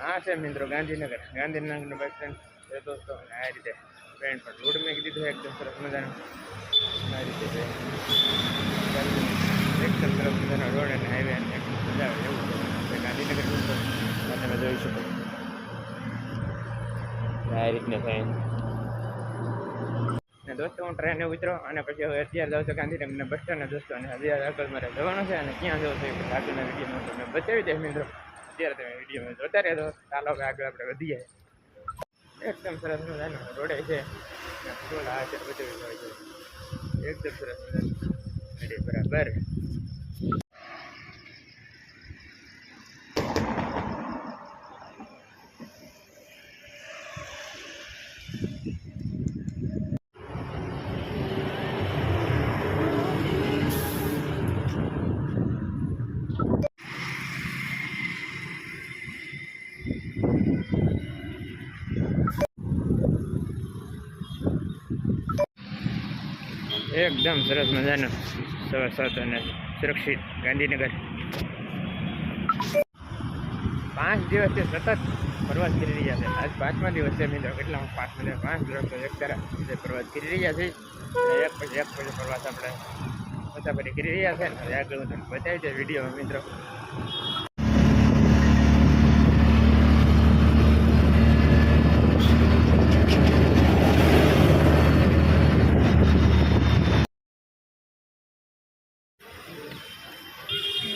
हाँ से मित्रों गांधीनगर बस स्टैंड है दोस्तों। आ रीते ट्रेन पर रोड में कीधु एकदम सरस मजा आ रीते एकदम सरस मजा रोड और हाईवे मजा गांधीनगर તમે જોઈ શકો આ રીતને થાય ને દોસ્તો। હું ટ્રેને ઉતરો અને પછી હવે અત્યારે જાઉં છું ગાંધીનગરના બસ સ્ટેન્ડ દોસ્તો, અને હજી આગળ મારે જવાનું છે અને ક્યાં જવું છે આગળના વિડીયોમાં તમને બતાવી દઈશ મિત્રો। અત્યારે તમે વિડીયોમાં જોતા રહેજો। ચાલો હવે આગળ આપણે વધી જાય। એકદમ સરસ મજાનો રોડે છે, ફૂલ આ છે બધું હોય છે એકદમ સરસ મજાનું બરાબર। एकदम सरस मजानो स्वच्छ और सुरक्षित गांधीनगर। 5 दिवस से सतत प्रवास कर रही है। आज 5मा दिवस है मित्रों। के 5 दिवस एक तरह प्रवास कर रही है। एक પછી प्रवास આપણે મુસાફરી કરી રહ્યા છે અને આગળ હું તમને બતાવી દઉં વિડીયો મિત્રો।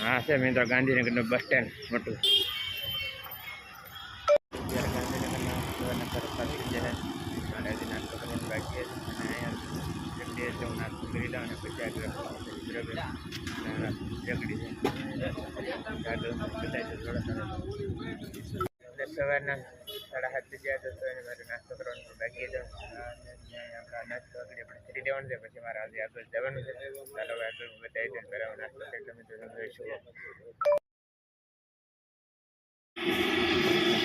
हाँ से मित्रों गांधीनगर नो बस स्टेन्ड मोटू सवार 7:30 बजे दोस्तों नास्तो करवानो बाकी है। नास्तो खरीदी देवानो है પછી મારે આજે આગળ જવાનું છે। ચાલો આગળ બતાવી દઉં કરાવો નાસ્તો એટલે તમે જોઈશું।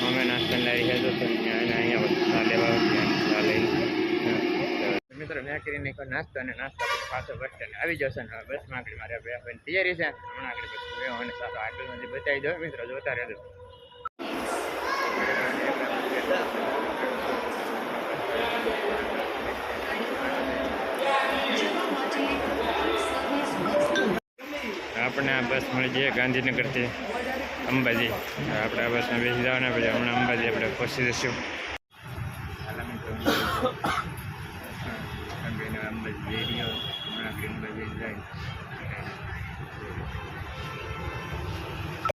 અમે નાસ્તો લઈ રહ્યા દોસ્તો અહીંયા વસ્તુ લેવા લઈ મિત્રો મેં કરીને નાસ્તો અને નાસ્તો પાછો બસ સ્ટેન્ડ આવી જશે ને બસમાં આગળ મારે તૈયારી છે હમણાં આગળ બસ અને ચાલો આગળ બતાવી દઉં મિત્રો જોતા રહેજો। अपने आ बस मिल जाए गांधीनगर से अंबाजी। अपने बस में बेसी जाना पड़े। हमने अंबाजी अपने पहुंची जशु।